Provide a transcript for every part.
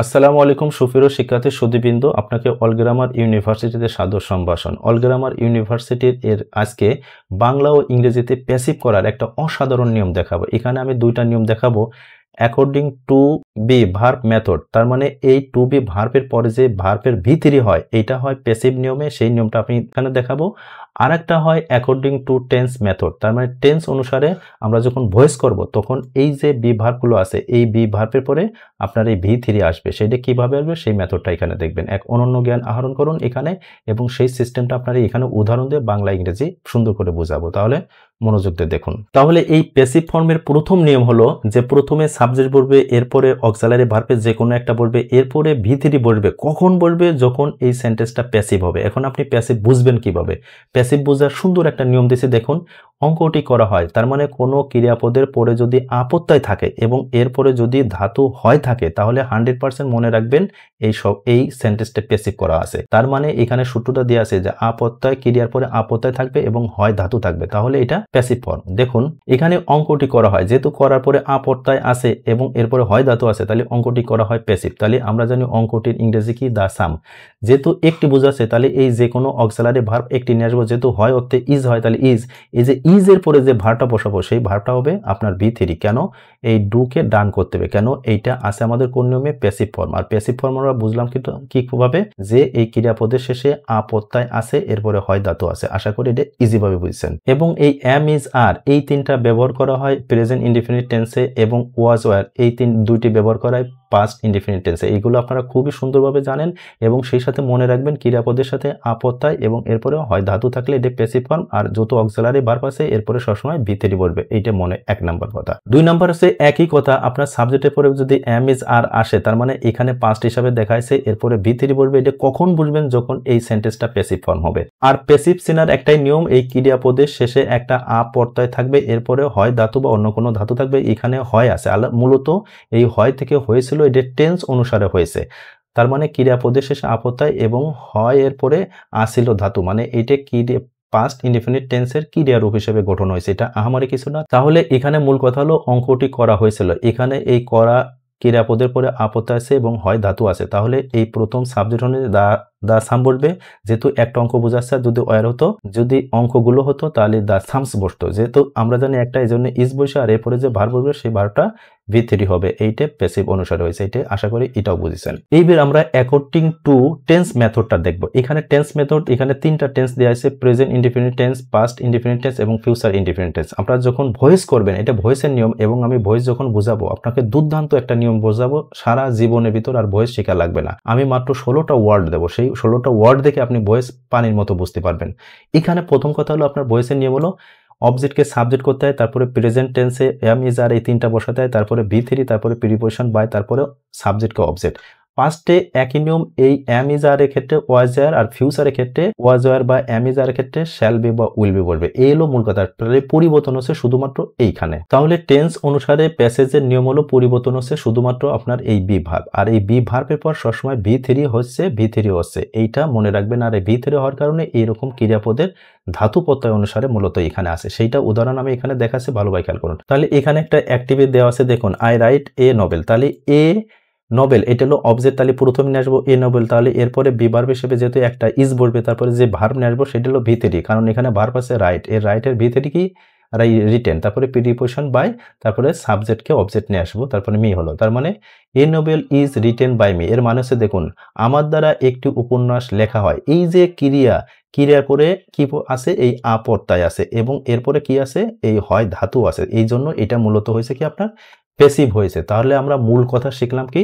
আসসালামু আলাইকুম সুপ্রিয় শিক্ষার্থী সুধীবৃন্দ, আপনাকে অল গ্রামার ইউনিভার্সিটিতে সাদর সম্ভাষণ। অল গ্রামার ইউনিভার্সিটির আজকে বাংলা ও ইংরেজিতে প্যাসিভ করার একটা অসাধারণ নিয়ম দেখাবো। এখানে আমি দুইটা নিয়ম দেখাবো। According to be verb method, তার মানে এই টু বি ভার্বের পরে যে ভার্বের ভিতরি হয় এইটা হয় প্যাসিভ নিয়মে, সেই নিয়মটা আমি এখানে দেখাবো। আর একটা হয় অ্যাকর্ডিং টু টেন্স মেথড, তার মানে টেন্স অনুসারে আমরা যখন ভয়েস করব তখন এই যে বি ভার্বগুলো আছে এই বি ভার্বের পরে আপনার এই ভি থ্রি আসবে। সেটা কিভাবে আসবে সেই মেথডটা এখানে দেখবেন। এক অনন্য জ্ঞান আহরণ করুন এখানে, এবং সেই সিস্টেমটা আপনারা এখানে উদাহরণ দিয়ে বাংলা ইংরেজি সুন্দর করে বোঝাবো। তাহলে মনোযোগ দিয়ে দেখুন। তাহলে এই প্যাসিভ ফর্মের প্রথম নিয়ম হলো যে প্রথমে সাবজেক্ট বলবে, এরপরে অক্সিলারি ভার্বের যে কোনো একটা বলবে, এরপরে ভি থ্রি বলবে। কখন বলবে? যখন এই সেন্টেন্সটা প্যাসিভ হবে। এখন আপনি প্যাসিভ বুঝবেন কিভাবে? প্যাসিভ বোঝার সুন্দর একটা নিয়ম দিয়েছে দেখুন। অঙ্কটি করা হয়, তার মানে কোনো ক্রিয়াপদের পরে যদি আপত্যায় থাকে এবং এরপরে যদি ধাতু হয় থাকে তাহলে 100% মনে রাখবেন এই সেন্টেন্সটা প্যাসিভ করা আছে। তার মানে এখানে সূত্রটা দেওয়া আছে যে আপত্যায় ক্রিয়ার পরে আপত্যায় থাকবে এবং হয় ধাতু থাকবে, তাহলে এটা প্যাসিভ ফর্ম। দেখুন এখানে অঙ্কটি করা হয়, যেহেতু করার পরে আপত্যায় আছে এবং এরপরে হয় ধাতু আছে তাহলে অঙ্কটি করা হয় প্যাসিভ। তাহলে আমরা জানি অঙ্কটির ইংরেজি কি? দা সাম। যেহেতু একটি বোঝাচ্ছে তাহলে এই যে কোনো অক্সিলারি ভার্ব একটি নিয়ে আসবো। যেহেতু হয় অর্থে ইজ হয় তাহলে ইজ, এই যে ইজ এর পরে যে ভার্বটা বসাবো সেই ভার্বটা হবে আপনার বি থ্রি। কেন? এই ডুকে ডান করতে হবে। কেন? এইটা আছে আমাদের কোন নিয়মে? Passive form. আর প্যাসিভ ফর্ম আমরা বুঝলাম কিভাবে? যে এই ক্রিয়াপদের শেষে আপত্যায় আছে, এরপরে হয় ধাতু আছে। আশা করি এটা ইজি ভাবে বুঝছেন। এবং এই এম ইজ আর এই তিনটা ব্যবহার করা হয় প্রেজেন্ট ইনডিফিনিট টেন্সে, এবং ওয়াজ ওয়ার এই দুইটি ব্যবহার করা হয় পাস্ট ইনডিফিনিট টেন্সে। এইগুলো আপনারা খুবই সুন্দরভাবে জানেন এবং সেই সাথে মনে রাখবেন ক্রিয়াপদের সাথে আপত্যায় এবং এরপরে হয় ধাতু থাকলে এটা প্যাসিভ ফর্ম, আর যত অক্সিলারি ভার্ব আছে এরপরে সবসময় ভি থ্রি বলবে। এইটা মনে এক নাম্বার কথা। দুই নাম্বার হচ্ছে একই কথা, আপনার সাবজেক্টের পরে যদি এম ইজ আর আসে তার মানে এখানে পাস্ট হিসাবে দেখাইছে, এরপরে ভি থ্রি বলবে। এটা কখন বুঝবেন? যখন এই সেন্টেন্সটা প্যাসিভ ফর্ম হবে। আর প্যাসিভ চেনার একটাই নিয়ম, এই ক্রিয়াপদের শেষে একটা আপত্যায় থাকবে, এরপরে হয় ধাতু বা অন্য কোনো ধাতু থাকবে। এখানে হয় আছে, মূলত এই হয় থেকে হয়েছিল এটা টেন্স অনুসারে হয়েছে। তার মানে ক্রিয়াপদের শেষে আপত্যায় এবং হয় এরপরে আসিল ধাতু, মানে এটা ক্রিয়া পাস্ট ইনডিফিনিট টেন্সের ক্রিয়া রূপ হিসেবে গঠন হয়েছে। এটা আহামরি কিছু না। তাহলে এখানে মূল কথা হলো অঙ্কটি করা হয়েছিল, এখানে এই করা ক্রিয়াপদের পরে আপত্তি আছে এবং হয় ধাতু আছে। তাহলে এই প্রথম সাবজেক্ট হলে দা সাম বলবে, যেহেতু একটা অঙ্ক বোঝাচ্ছে। যদি ওয়ার হতো, যদি অঙ্কগুলো হতো তাহলে দা সামস বসতো। যেহেতু আমরা জানি একটা, এই জন্য ইজ বসে, আর এরপরে যে ভার্ব বলবে সেই ভার্বটা ভি থ্রি হবে। এইটা প্যাসিভ অনুসারে হয়েছে। এইটা আশা করি এটাও বুঝেছেন। এইবার আমরা অ্যাকর্ডিং টু টেন্স মেথডটা দেখবো। এখানে টেন্স মেথড, এখানে তিনটা টেন্স দেওয়া আছে, present indefinite tense, past indefinite tense এবং ফিউচার ইনডিফিনিট টেন্স। আপনারা যখন ভয়েস করবেন, এটা ভয়েসের নিয়ম, এবং আমি ভয়েস যখন বোঝাবো আপনাকে দুর্দান্ত একটা নিয়ম বোঝাবো, সারা জীবনের ভিতর আর ভয়েস শেখা লাগবে না। আমি মাত্র 16টা ওয়ার্ড দেবো, সেই 16টা ওয়ার্ড দেখে আপনি ভয়েস পানির মতো বুঝতে পারবেন। এখানে প্রথম কথা হলো আপনার ভয়েসের নিয়ম হলো অবজেক্টকে সাবজেক্ট করতে হয়, তারপরে প্রেজেন্ট টেন্সে এম ইজ আর এই তিনটা বসাতে হয়, তারপরে ভি থ্রি, তারপরে প্রিপোজিশন বাই, তারপরে সাবজেক্টকে অবজেক্ট। পাস্টে একই নিয়ম, এই এম ইজ আর এর ক্ষেত্রে ওয়াজ ওয়ার, আর ফিউচারের ক্ষেত্রে ওয়াজ ওয়ার বা এম ইজ আর এর ক্ষেত্রে শ্যাল বি বা উইল বি বলবে। এই হলো মূল কথা। পরিবর্তন হচ্ছে শুধুমাত্র এইখানে। তাহলে টেন্স অনুসারে প্যাসেজের নিয়ম হলো পরিবর্তন হচ্ছে শুধুমাত্র আপনার এই বি ভার্ব, আর এই বি ভার্বের পর সবসময় ভি থ্রি হচ্ছে, এইটা মনে রাখবেন। আর এই ভি থ্রি হওয়ার কারণে এইরকম ক্রিয়াপদের ধাতু প্রত্যয় অনুসারে মূলত এখানে আছে। সেইটা উদাহরণ আমি এখানে দেখাচ্ছি, ভালোভাবে খেয়াল করুন। তাহলে এখানে একটা অ্যাক্টিভে দেওয়া আছে দেখুন, আই রাইট এ নোবেল। তাহলে এ নোবেল এটা হলো অবজেক্ট, তাহলে প্রথমে নিয়ে আসবো এ নোবেল। তাহলে এরপরে বি ভার্ব হিসেবে যেহেতু একটা ইজ বলবে, তারপরে যে ভার্ব নিয়ে আসবো সেটা হলো ভি থ্রি, কারণ এখানে ভার্ব আছে রাইট। এর রাইটের ভি থ্রি কি? রিটেন, তারপরে প্রিপোজিশন বাই, তারপরে সাবজেক্টকে অবজেক্ট নিয়ে আসবো, তারপরে মি হলো। তার মানে a novel is written by me. এর মানে হচ্ছে দেখুন, আমার দ্বারা একটি উপন্যাস লেখা হয়। এই যে ক্রিয়ার পরে কি আছে? এই আপত্যায় আছে, এবং এরপরে কি আছে? এই হয় ধাতু আছে। এই জন্য এটা মূলত হয়েছে কি আপনার প্যাসিভ হয়েছে। তাহলে আমরা মূল কথা শিখলাম কি,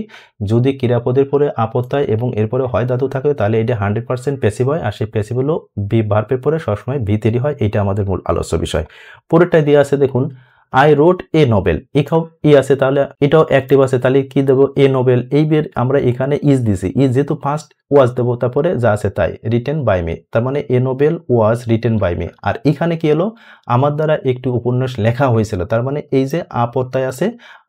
যদি ক্রিয়াপদের পরে আপত্যায় এবং এরপরে হয় ধাতু থাকে তাহলে এটা 100% প্যাসিভ হয়, আর সেই প্যাসিভ হলো বি ভার্বের পরে সবসময় ভি থ্রি হয়। এটা আমাদের মূল আলোচ্য বিষয়। পরেরটাই দিয়ে আছে দেখুন, আই রোট এ নোবেল। এখাও ই আছে, তাহলে এটাও অ্যাক্টিভ আছে। তাহলে কি দেবো? এ নোবেল। এইবার আমরা এখানে ইজ দিছি, ইজ যেহেতু ফার্স্ট ওয়াজ দেবো, তারপরে যা আছে তাই, রিটেন বাই মি। তার মানে a novel was written by me. আর এখানে কি হলো? আমার দ্বারা একটি উপন্যাস লেখা হয়েছিল। তার মানে এই যে আপত্যায় আছে,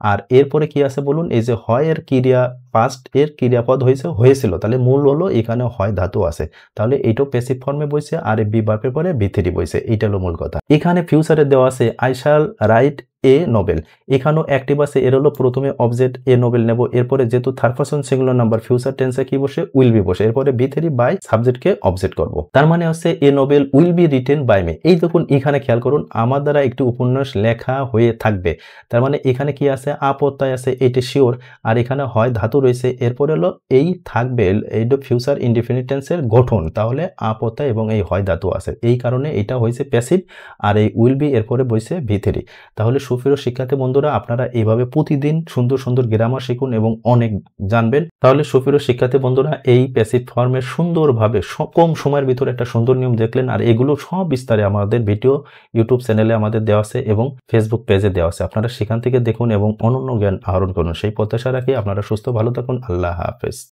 আর এরপরে কি আছে বলুন? এই যে হয় এর ক্রিয়া, পাস্ট এর ক্রিয়াপদ হয়েছিল। তাহলে মূল হলো এখানে হয় ধাতু আছে। তাহলে এইটাও প্যাসিভ ফর্মে বইছে, আর বি ভার্বের পরে ভি থ্রি বইছে। এইটা হলো মূল কথা। এখানে ফিউচারে দেওয়া আছে I shall write a Nobel. এখানেও অ্যাক্টিভ আছে, এর হলো প্রথমে অবজেক্ট এ নোবেল নেব, এরপরে যেহেতু third person singular number future টেন্সে কি বসে, উইল বি বসে, এরপরে বি থ্রি বাই সাবজেক্টকে অবজেক্ট করব। তার মানে হচ্ছে a novel will be written by me. এই দেখুন এখানে খেয়াল করুন, আমার দ্বারা একটি উপন্যাস লেখা হয়ে থাকবে। তার মানে এখানে কি আছে, আপত্তায় আছে, এটা শিওর। আর এখানে হয় ধাতু রয়েছে, এরপরে হলো এই থাকবে, এইটা ফিউচার ইনডিফিনিট টেন্সের গঠন, তাহলে আপত্তায় এবং এই হয় ধাতু আছে, এই কারণে এটা হয়েছে প্যাসিভ। আর এই উইল বি এরপরে বসে ভি থ্রি। তাহলে সুপ্রিয় শিক্ষার্থী বন্ধুরা, আপনারা এইভাবে প্রতিদিন সুন্দর সুন্দর গ্রামার শিখুন এবং অনেক জানবেন। তাহলে সুপ্রিয় শিক্ষার্থী বন্ধুরা, এই প্যাসিভ ফর্মে সুন্দরভাবে কম সময়ের ভিতরে একটা সুন্দর নিয়ম দেখলেন। আর এগুলো সব বিস্তারে আমাদের ভিডিও ইউটিউব চ্যানেলে আমাদের দেওয়া আছে এবং ফেসবুক পেজে দেওয়া আছে, আপনারা সেখান থেকে দেখুন এবং অনন্য জ্ঞান আহরণ করুন। সেই প্রত্যাশা রাখি আপনারা সুস্থ ভালো থাকুন। আল্লাহ হাফেজ।